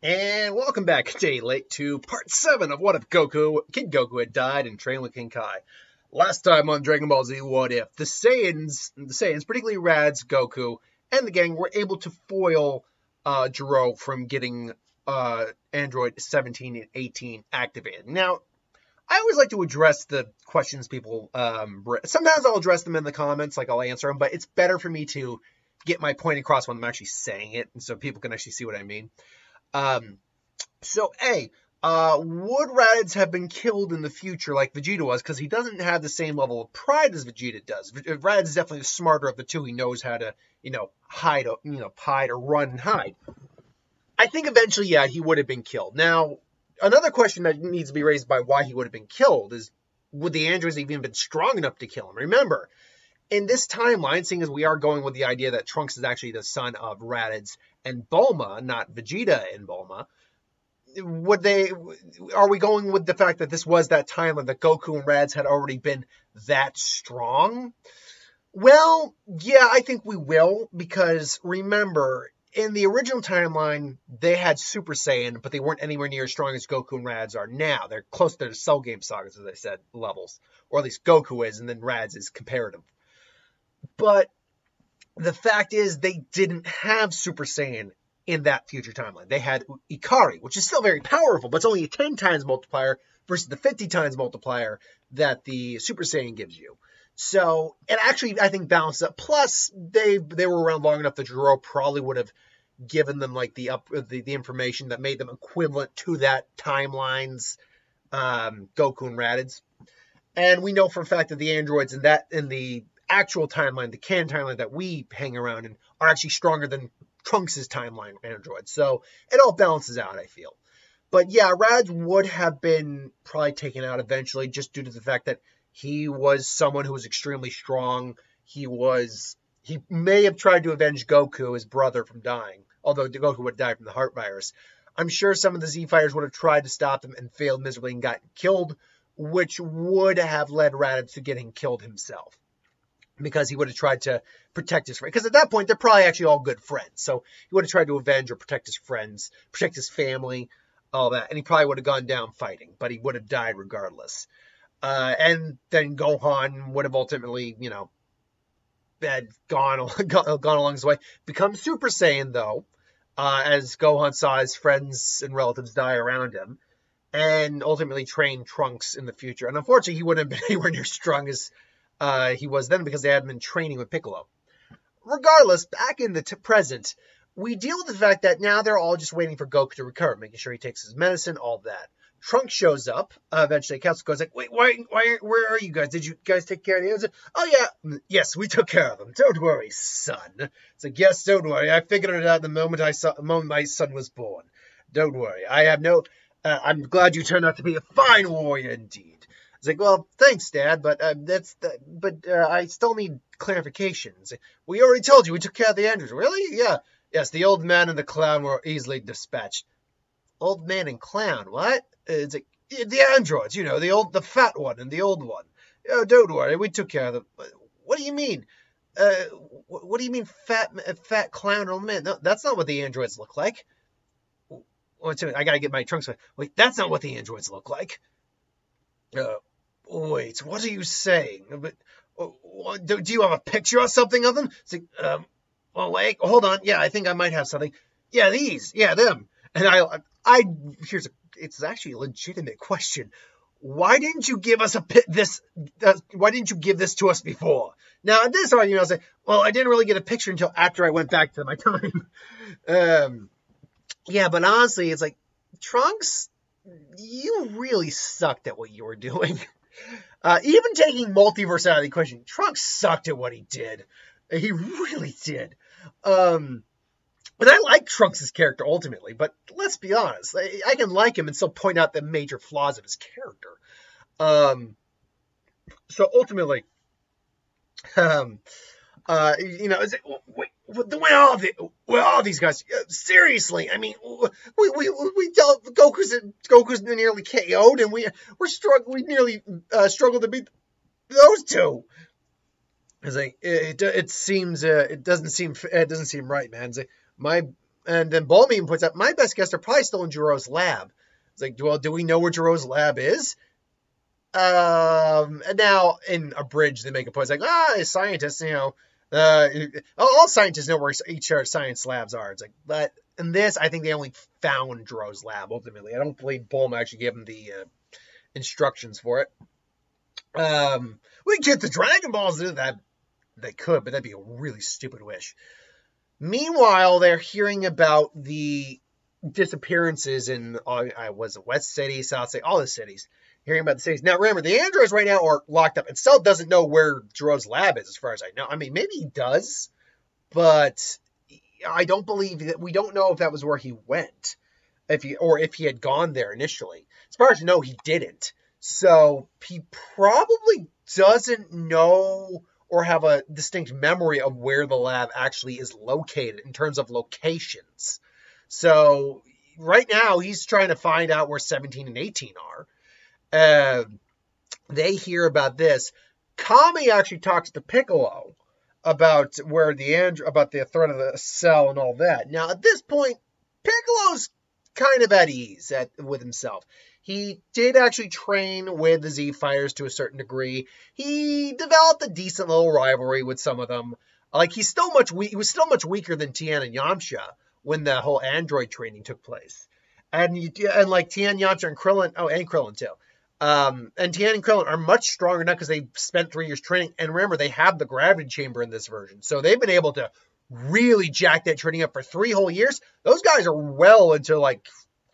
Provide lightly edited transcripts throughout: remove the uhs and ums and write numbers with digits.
And welcome back a day late to part 7 of What If Kid Goku had died and trained with King Kai. Last time on Dragon Ball Z What If, the Saiyans, particularly Radz, Goku, and the gang were able to foil Jiro from getting Android 17 and 18 activated. Now, I always like to address the questions people sometimes I'll address them in the comments, like I'll answer them, but it's better for me to get my point across when I'm actually saying it, and so people can actually see what I mean. Would Raditz have been killed in the future like Vegeta was? Because he doesn't have the same level of pride as Vegeta does. Raditz is definitely the smarter of the two. He knows how to, hide or run and hide. I think eventually, yeah, he would have been killed. Now, another question that needs to be raised by why he would have been killed is, would the androids even been strong enough to kill him? Remember, in this timeline, seeing as we are going with the idea that Trunks is actually the son of Raditz and Bulma, not Vegeta and Bulma, are we going with the fact that this was that time when the Goku and Raditz had already been that strong? Well, yeah, I think we will, because remember, in the original timeline, they had Super Saiyan, but they weren't anywhere near as strong as Goku and Raditz are now. They're close to the Cell Game Sagas, as I said, levels. Or at least Goku is, and then Raditz is comparative. But the fact is, they didn't have Super Saiyan in that future timeline. They had Ikari, which is still very powerful, but it's only a 10 times multiplier versus the 50 times multiplier that the Super Saiyan gives you. So it actually, I think, balanced up. Plus, they were around long enough that Jiro probably would have given them like the information that made them equivalent to that timeline's Goku and Raditz. And we know for a fact that the androids in the actual timeline, the canon timeline that we hang around in, are actually stronger than Trunks' timeline androids. So it all balances out, I feel. But yeah, Raditz would have been probably taken out eventually, just due to the fact that he was someone who was extremely strong. He may have tried to avenge Goku, his brother, from dying, although Goku would die from the heart virus. I'm sure some of the Z fighters would have tried to stop him and failed miserably and got killed, which would have led Raditz to getting killed himself, because he would have tried to protect his friends. Because at that point, they're probably actually all good friends. So he would have tried to avenge or protect his friends, protect his family, all that. And he probably would have gone down fighting, but he would have died regardless. And then Gohan would have ultimately, had gone along his way. Become Super Saiyan, though, as Gohan saw his friends and relatives die around him. And ultimately trained Trunks in the future. And unfortunately, he wouldn't have been anywhere near strong as he was then, because they had been training with Piccolo. Regardless, back in the present, we deal with the fact that now they're all just waiting for Goku to recover, making sure he takes his medicine, all that. Trunks shows up. Eventually, Katsuko goes like, "Wait, where are you guys? Did you guys take care of the others?" "Oh yeah, yes, we took care of them. Don't worry, son." It's like, "Yes, don't worry. I figured it out the moment my son was born. Don't worry. I'm glad you turned out to be a fine warrior indeed." It's like, "Well, thanks, Dad, but I still need clarification." It's like, "We already told you we took care of the androids." "Really?" "Yeah. Yes, the old man and the clown were easily dispatched." "Old man and clown? What?" It's like, "The androids, the fat one and the old one." "Oh, don't worry, we took care of them." "What do you mean? What do you mean fat clown and old man? No, that's not what the androids look like." I gotta get my Trunks. Wait, that's not what the androids look like. Wait, what are you saying? But do you have a picture or something of them? It's like, wait, hold on. Yeah, I think I might have something. Yeah, these. Yeah, them. And it's actually a legitimate question. Why didn't you give us why didn't you give this to us before? Now, in this argument, I'll say, well, I didn't really get a picture until after I went back to my time. Yeah, but honestly, it's like, Trunks, you really sucked at what you were doing. Even taking multiverse out of the equation, Trunks sucked at what he did. He really did. And I like Trunks' character ultimately, but let's be honest, I can like him and still point out the major flaws of his character. So ultimately, it's like, wait, where are these guys? Seriously, I mean, we dealt Goku's nearly KO'd, and we nearly struggled to beat those two. It's like, it doesn't seem right, man. It's like, And then Bulma even puts up, my best guess are probably still in Jiro's lab. It's like, well, do we know where Jiro's lab is? And now in a bridge, they make a point. It's like, scientists, all scientists know where each science labs are. It's like, but in this, I think they only found Jiro's lab ultimately. I don't believe Bulma actually gave him the instructions for it. We get the Dragon Balls. That they could, but that'd be a really stupid wish. Meanwhile, they're hearing about the disappearances in was it West City, South City, all the cities. Hearing about the cities. Now, remember, the androids right now are locked up, and Cell doesn't know where Jiro's lab is, as far as I know. I mean, maybe he does, but I don't believe that. We don't know if that was where he went, if he had gone there initially. As far as I know, he didn't. So he probably doesn't know or have a distinct memory of where the lab actually is located in terms of locations. So right now, he's trying to find out where 17 and 18 are. They hear about this. Kami actually talks to Piccolo about about the threat of the Cell and all that. Now, at this point, Piccolo's kind of at ease with himself. He did actually train with the Z Fighters to a certain degree. He developed a decent little rivalry with some of them. Like, he was still much weaker than Tien and Yamcha when the whole android training took place. And like Tien, Yamcha, and Krillin, and Krillin too. And Tien and Krillin are much stronger now because they spent 3 years training. And remember, they have the gravity chamber in this version. So they've been able to really jack that training up for 3 whole years. Those guys are well into like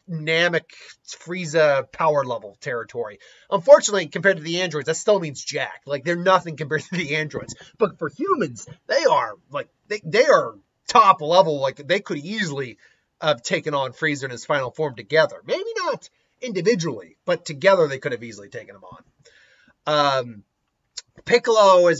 Namek, Frieza power level territory. Unfortunately, compared to the androids, that still means jack. Like, they're nothing compared to the androids. But for humans, they are like, they are top level. Like, they could easily have taken on Frieza in his final form together. Maybe not individually, but together they could have easily taken him on. Piccolo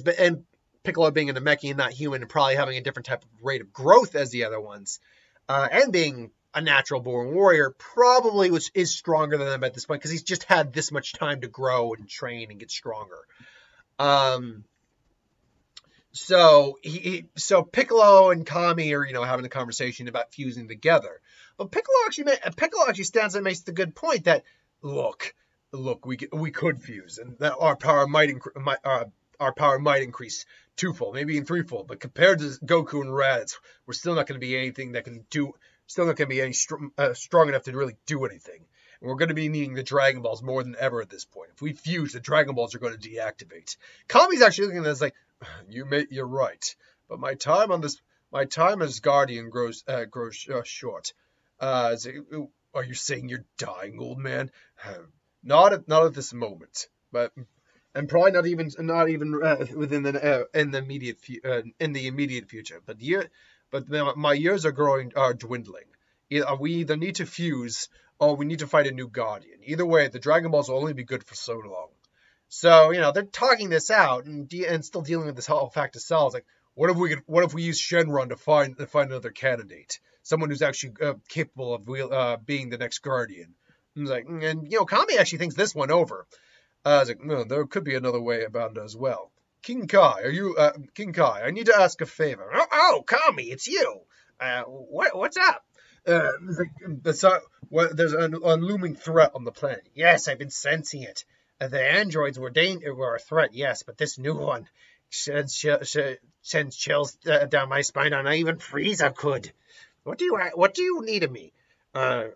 being a Namekian, not human, and probably having a different type of rate of growth as the other ones, and being a natural born warrior, probably is stronger than them at this point because he's just had this much time to grow and train and get stronger. So Piccolo and Kami are having a conversation about fusing together. But Piccolo actually stands and makes the good point that look, we could fuse, and that our power might increase twofold, maybe even threefold. But compared to Goku and Raditz, we're still not going to be anything that can do. Still not going to be any strong enough to really do anything. And we're going to be needing the Dragon Balls more than ever at this point. If we fuse, the Dragon Balls are going to deactivate. Kami's actually looking at this like, you're right, but my time as Guardian grows short. Are you saying you're dying, old man? Not at this moment, and probably not even within in the immediate future. But my years are dwindling. We either need to fuse or we need to fight a new Guardian. Either way, the Dragon Balls will only be good for so long. So they're talking this out and still dealing with this whole fact of Cell. It's like, what if we use Shenron to find another candidate, someone who's actually capable of being the next Guardian? And Kami actually thinks this one over. I was like, no, there could be another way about it as well. King Kai, I need to ask a favor. Oh, Kami, it's you. What's up? There's a looming threat on the planet. Yes, I've been sensing it. The androids were a threat, yes, but this new one sends chills down my spine, and even Frieza could. What do you need of me? I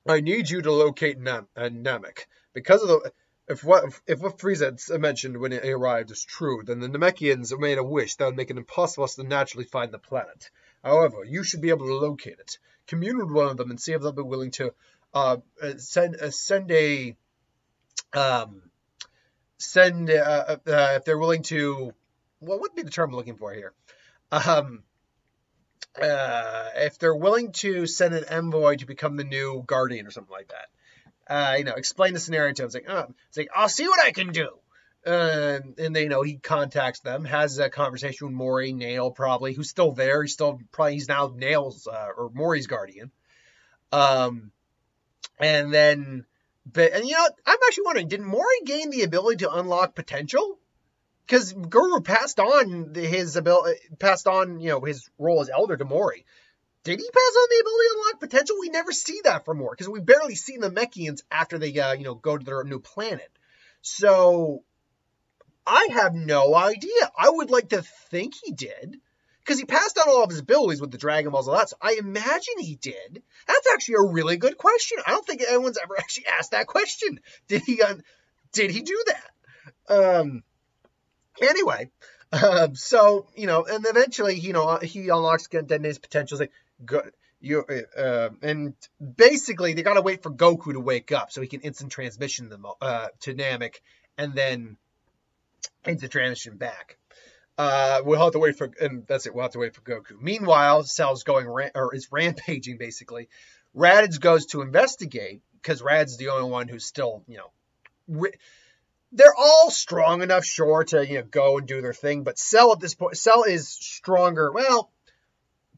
need you to locate Namek. Because of if what Frieza mentioned when he arrived is true, then the Namekians made a wish that would make it impossible for us to naturally find the planet. However, you should be able to locate it. Commune with one of them and see if they'll be willing to if they're willing to. What would be the term I'm looking for here? If they're willing to send an envoy to become the new Guardian or something like that. Explain the scenario to him. It's like, I'll see what I can do. And he contacts them, has a conversation with Mori, Nail probably, who's still there. He's now Nail's or Mori's Guardian. I'm actually wondering, did Mori gain the ability to unlock potential? Because Guru passed on his role as elder to Mori. did he pass on the ability to unlock potential? We never see that for more, because we barely see the Mechians after they, go to their new planet. So, I have no idea. I would like to think he did, because he passed on all of his abilities with the Dragon Balls and all that, so I imagine he did. That's actually a really good question. I don't think anyone's ever actually asked that question. Did he do that? Anyway, so, and eventually, he unlocks Dende's potential. Like, and basically, they gotta wait for Goku to wake up so he can instant transmission them to Namek, and then instant transition back. We'll have to wait for, and that's it. We'll have to wait for Goku. Meanwhile, Cell's is rampaging basically. Raditz goes to investigate because Raditz is the only one who's still, they're all strong enough, sure, to go and do their thing. But Cell at this point, Cell is stronger. Well,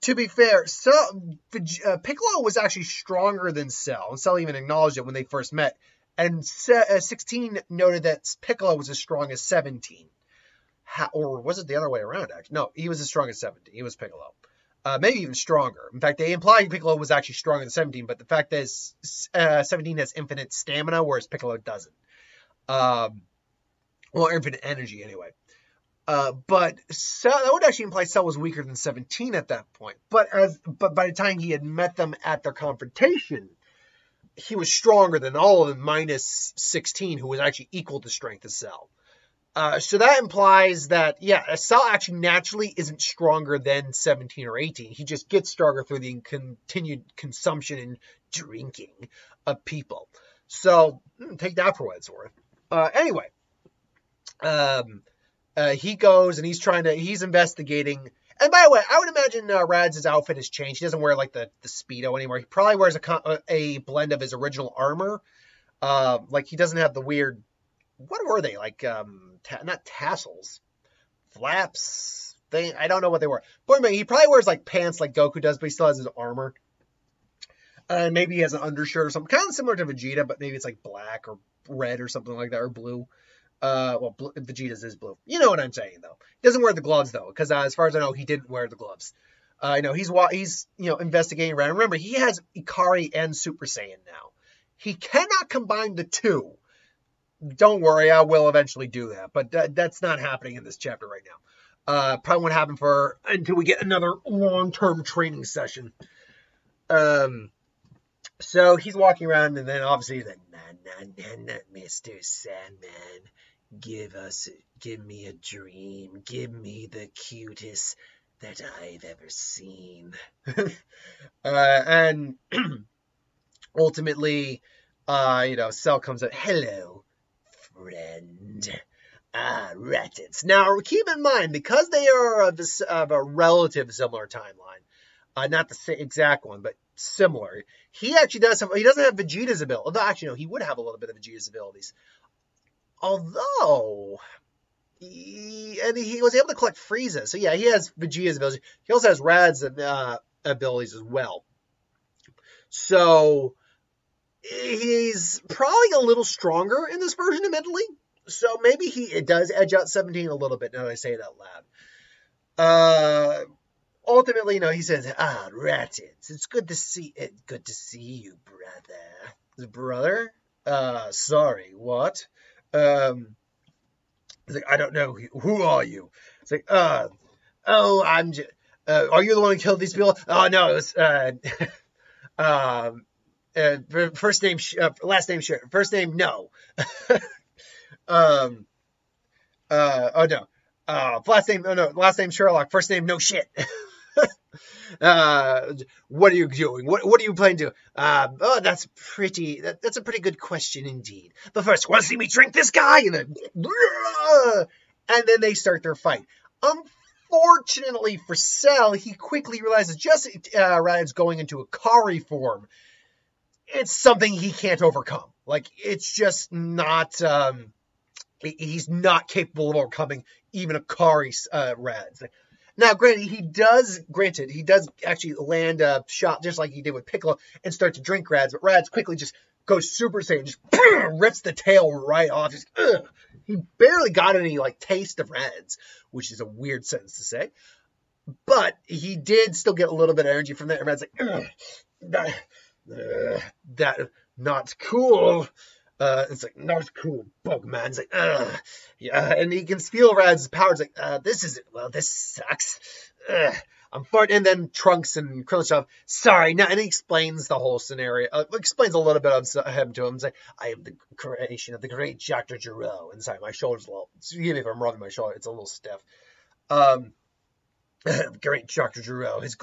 to be fair, Piccolo was actually stronger than Cell, and Cell even acknowledged it when they first met. And 16 noted that Piccolo was as strong as 17. Or was it the other way around, actually? No, he was as strong as 17. He was Piccolo. Maybe even stronger. In fact, they implied Piccolo was actually stronger than 17, but the fact is 17 has infinite stamina, whereas Piccolo doesn't. Infinite energy, anyway. But Cell, that would actually imply Cell was weaker than 17 at that point. But by the time he had met them at their confrontation, he was stronger than all of them, minus 16, who was actually equal to strength as Cell. So that implies that, Cell actually naturally isn't stronger than 17 or 18. He just gets stronger through the continued consumption and drinking of people. So, take that for what it's worth. Anyway, he goes and he's investigating. And by the way, I would imagine Radz's outfit has changed. He doesn't wear like the Speedo anymore. He probably wears a blend of his original armor. Like he doesn't have the weird, what were they? Like, not tassels, flaps thing. I don't know what they were. But anyway, he probably wears like pants like Goku does, but he still has his armor. Maybe he has an undershirt or something, kind of similar to Vegeta, but maybe it's like black or red or something like that, or blue. Vegeta's is blue. You know what I'm saying, though. He doesn't wear the gloves, though, because as far as I know, he didn't wear the gloves. He's investigating around. Remember, he has Ikari and Super Saiyan now. He cannot combine the two. Don't worry, I will eventually do that, but that's not happening in this chapter right now. Probably won't happen until we get another long-term training session. So he's walking around, and then obviously he's like, nah, Mr. Sandman, give me a dream, give me the cutest that I've ever seen. And ultimately, Cell comes up, hello, friend. Raditz. Now, keep in mind, because they are of a relative similar timeline, not the same exact one, but similar, he actually he doesn't have Vegeta's ability. Although, actually, no, he would have a little bit of Vegeta's abilities. Although, he was able to collect Frieza. So, yeah, he has Vegeta's abilities. He also has Rad's abilities as well. So, he's probably a little stronger in this version, admittedly. So, maybe it does edge out 17 a little bit now that I say it out loud. Ultimately, he says, Raditz, it's good to see you, brother. Brother? Sorry, what? He's like, I don't know, who are you? It's like, I'm just, are you the one who killed these people? Oh, no, it was, first name, last name, sure. First name, no. Oh, no. Last name Sherlock, first name, no shit. What are you doing? What are you planning to do? That's a pretty good question indeed. But first, want to see me drink this guy? And then they start their fight. Unfortunately for Cell, he quickly realizes just Raditz going into Ikari form, it's something he can't overcome. Like, it's just not, he's not capable of overcoming even Ikari's Raditz. Now, granted, he does actually land a shot just like he did with Piccolo and start to drink Raditz, but Raditz quickly just goes Super Saiyan, just rips the tail right off. He barely got any, taste of Raditz, which is a weird sentence to say. But he did still get a little bit of energy from that. And Rad's like, that not cool. It's like, not cool, Bugman. It's like, yeah, and he can feel Rad's power. It's like, this isn't, well, this sucks. I'm farting. And then Trunks and Krillin, sorry, no, and he explains the whole scenario, explains a little bit of him to him. It's like, I am the creation of the great Dr. Gero. And sorry, my shoulder's a little, excuse me if I'm rubbing my shoulder, it's a little stiff. Great Dr. Gero, his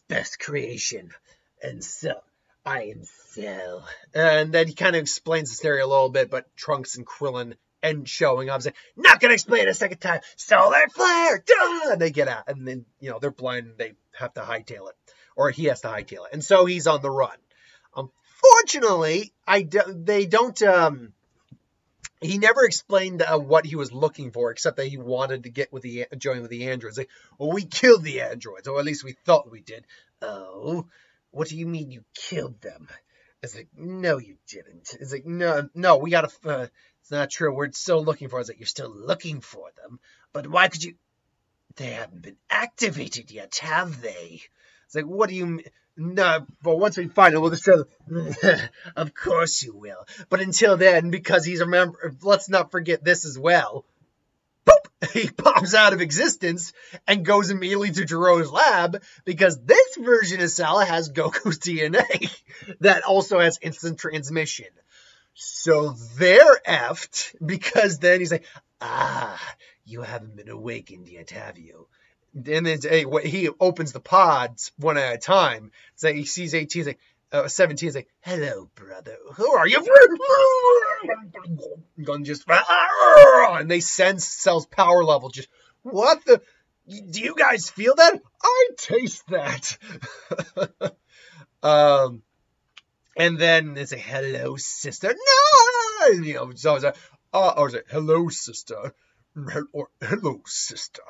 best creation. And so, I am Cell. And then he kind of explains the scenario a little bit, but Trunks and Krillin end showing up, saying, not gonna explain it a second time, solar flare, duh! And they get out, and then, they're blind, and they have to hightail it. Or he has to hightail it. And so he's on the run. Unfortunately, they don't, he never explained what he was looking for, except that he wanted to get join with the androids. Like, well, we killed the androids, or at least we thought we did. Oh, what do you mean you killed them? It's like, no, you didn't. It's like, no, we gotta, it's not true. We're still looking for it. It's like, you're still looking for them, but why could you? They haven't been activated yet, have they? It's like, what do you mean? No, but once we find it, we'll destroy them. Of course you will. But until then, because let's not forget this as well. Boop! He pops out of existence and goes immediately to Gero's lab, because this version of Cell has Goku's DNA that also has instant transmission. So they're effed, because then he's like, you haven't been awakened yet, have you? And then he opens the pods one at a time. It's like he sees 18, like 17, is like, hello, brother. Who are you? And just, and they sense Cell's power level. Just, what the? Do you guys feel that? I taste that. And then it's like, hello, sister. No! So it's like, or is it, hello, sister? Or, hello, sister.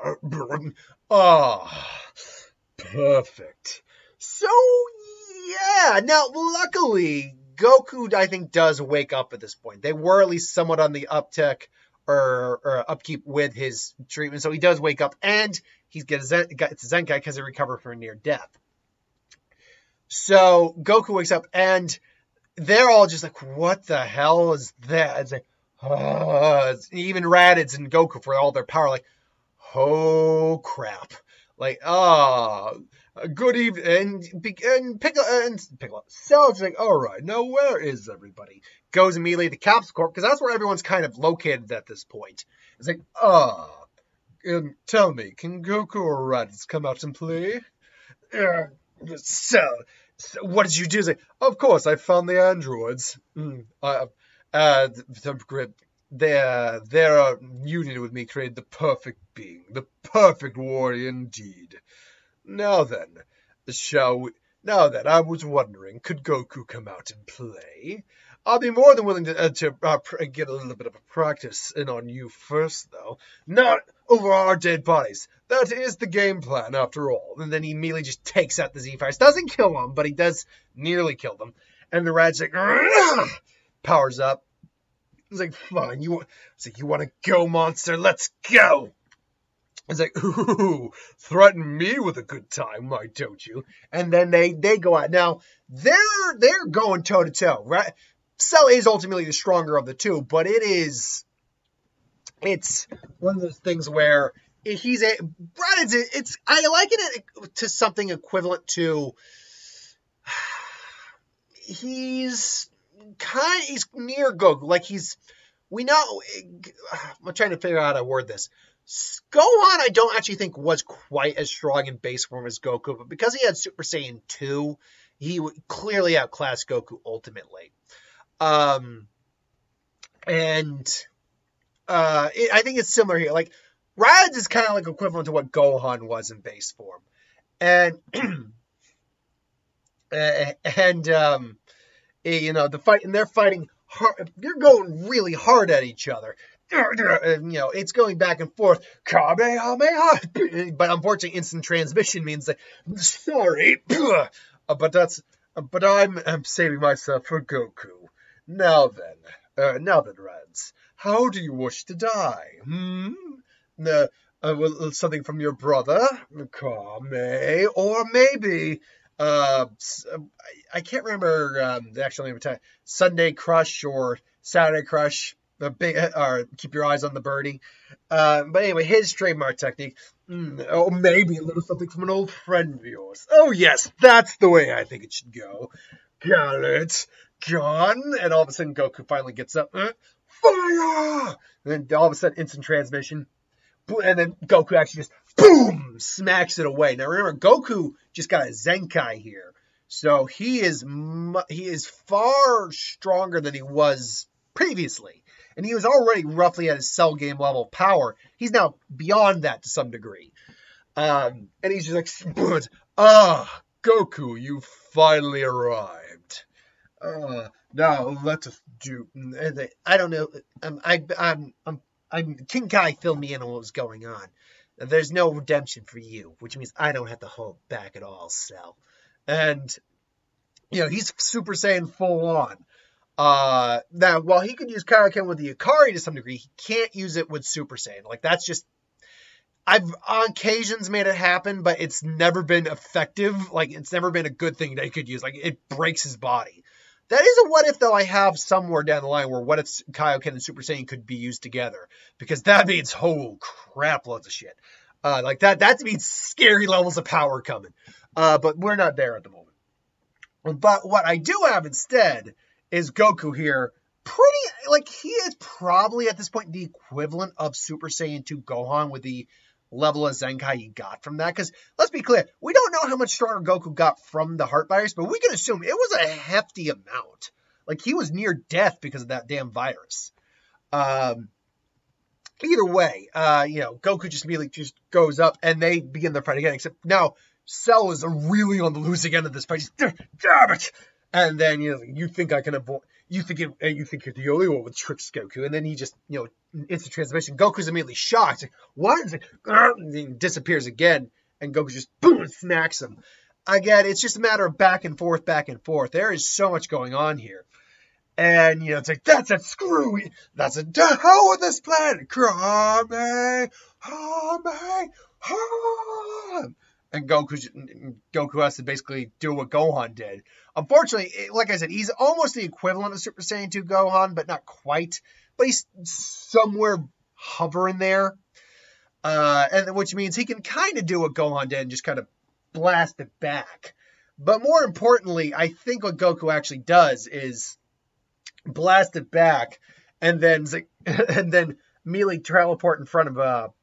Perfect. So, yeah. Now, luckily, Goku, I think, does wake up at this point. They were at least somewhat on the uptick or upkeep with his treatment. So he does wake up, and he's got his Zenkai because he recovered from near death. So Goku wakes up, and they're all just like, what the hell is that? It's like, even Raditz and Goku, for all their power, like, oh crap. Like, good evening. And Piccolo. Cell's like, all right, now where is everybody? Goes immediately to Capsule Corp, because that's where everyone's kind of located at this point. It's like, tell me, can Goku or Raditz come out and play? So what did you do? It's like, of course, I found the androids. Their union with me created the perfect being, the perfect warrior indeed. Now then, I was wondering, could Goku come out and play? I'll be more than willing to get a little bit of a practice in on you first, though. Not over our dead bodies. That is the game plan, after all. And then he immediately just takes out the Z-Fighters. Doesn't kill them, but he does nearly kill them. And the Rad's like, powers up. He's like, fine, you want to go, monster? Let's go! It's like, ooh, threaten me with a good time, why don't you? And then they go out. Now, they're going toe-to-toe, right? Cell is ultimately the stronger of the two, but it's one of those things where I liken it to something equivalent to, he's near Goku, like I'm trying to figure out how to word this. Gohan, I don't actually think was quite as strong in base form as Goku, but because he had Super Saiyan 2, he clearly outclassed Goku ultimately. I think it's similar here. Like, Raditz is kind of like equivalent to what Gohan was in base form. And the fight, and they're fighting hard. They're going really hard at each other. It's going back and forth. Kamehameha. But unfortunately, instant transmission means that, sorry, but I'm saving myself for Goku. Now then, Reds, how do you wish to die? something from your brother, Kame, or maybe I can't remember the actual name of the time. Sunday Crush or Saturday Crush. Or keep your eyes on the birdie. But anyway, his trademark technique. Oh, maybe a little something from an old friend of yours. Oh yes, that's the way I think it should go. Got it, John. And all of a sudden, Goku finally gets up. Fire! And then all of a sudden, instant transmission. And then Goku actually just boom smacks it away. Now remember, Goku just got a Zenkai here, so he is far stronger than he was previously, and he was already roughly at his Cell game level power. He's now beyond that to some degree, and he's just like, Goku, you finally arrived. Now let us do. I don't know. King Kai filled me in on what was going on. There's no redemption for you, which means I don't have to hold back at all, Cell. And, he's Super Saiyan full on. Now, while he could use Kaioken with the Ikari to some degree, he can't use it with Super Saiyan. Like, that's just... I've on occasions made it happen, but it's never been effective. Like, it's never been a good thing that he could use. Like, it breaks his body. That is a what if, though, I have somewhere down the line where what if Kaioken and Super Saiyan could be used together. Because that means, oh crap, loads of shit. Like, that means scary levels of power coming. But we're not there at the moment. But what I do have instead is Goku here. He is probably at this point the equivalent of Super Saiyan 2 Gohan with the level of Zenkai he got from that. Because let's be clear, we don't know how much stronger Goku got from the heart virus, but we can assume it was a hefty amount. Like, he was near death because of that damn virus. Either way, Goku just immediately just goes up and they begin their fight again. Except now Cell is really on the losing end of this fight. He's, damn it! And then you think I can avoid. You think you're the only one with tricks, Goku, and then he just instant transmission. Goku's immediately shocked. Like, what? And he disappears again, and Goku just boom smacks him. Again, it's just a matter of back and forth, back and forth. There is so much going on here, and it's like that's a screw. That's a to hell with this planet. Kame, and Goku has to basically do what Gohan did. Unfortunately, like I said, he's almost the equivalent of Super Saiyan 2 Gohan, but not quite. But he's somewhere hovering there. And which means he can kind of do what Gohan did and just kind of blast it back. But more importantly, I think what Goku actually does is blast it back and then immediately teleport in front of a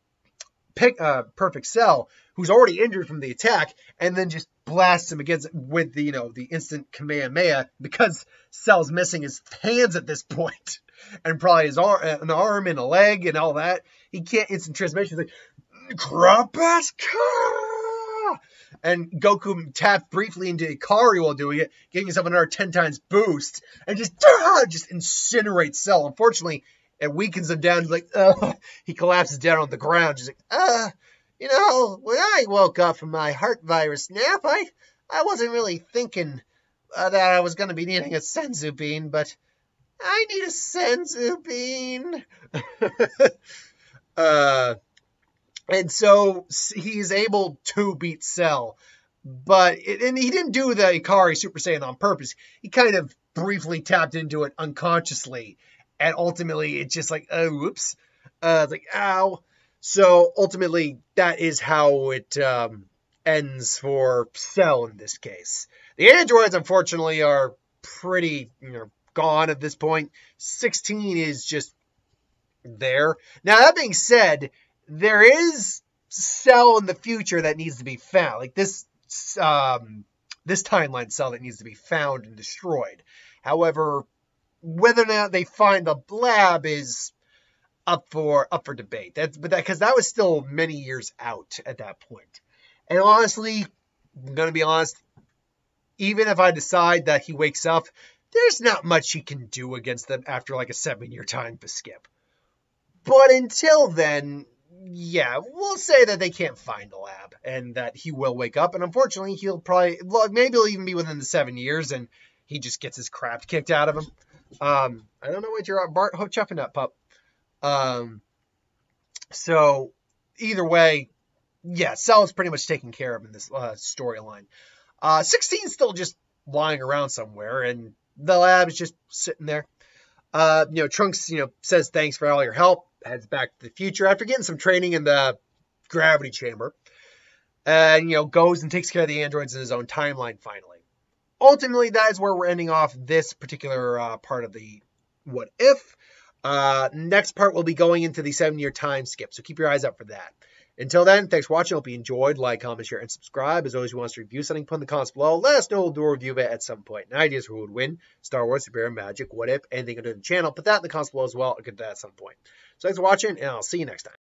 Perfect Cell, who's already injured from the attack, and then just blasts him against with the the instant Kamehameha, because Cell's missing his hands at this point, and probably his an arm and a leg and all that. He can't instant transmission. He's like, Krapaska! And Goku tapped briefly into Ikari while doing it, giving himself another 10 times boost, and just incinerates Cell. Unfortunately, it weakens him down. Like, he collapses down on the ground. Just like, when I woke up from my heart virus nap, I wasn't really thinking that I was going to be needing a senzu bean, but I need a senzu bean. And so he's able to beat Cell, and he didn't do the Ikari Super Saiyan on purpose. He kind of briefly tapped into it unconsciously. And ultimately, it's just like, oh, whoops. It's like, ow. So ultimately, that is how it ends for Cell in this case. The androids, unfortunately, are pretty gone at this point. 16 is just there. Now, that being said, there is Cell in the future that needs to be found. Like this timeline Cell that needs to be found and destroyed. However, whether or not they find the lab is up for debate. Because that was still many years out at that point. And honestly, I'm gonna be honest, even if I decide that he wakes up, there's not much he can do against them after like a 7-year time skip. But until then, yeah, we'll say that they can't find the lab and that he will wake up. And unfortunately, maybe he'll even be within the 7 years and he just gets his crap kicked out of him. I don't know what you're chuffing up, pup. So either way, yeah, Cell is pretty much taken care of in this storyline. 16's still just lying around somewhere, and the lab is just sitting there. Trunks, says thanks for all your help, heads back to the future after getting some training in the gravity chamber, and, goes and takes care of the androids in his own timeline finally. Ultimately, that is where we're ending off this particular part of the What If. Next part, we'll be going into the 7-year time skip, so keep your eyes up for that. Until then, thanks for watching. Hope you enjoyed. Like, comment, share, and subscribe. As always, if you want us to review something, put in the comments below. Let us know. We'll do a review of it at some point. And ideas for who would win, Star Wars, Super Magic, What If, anything under the channel. Put that in the comments below as well. I'll get to that at some point. So thanks for watching, and I'll see you next time.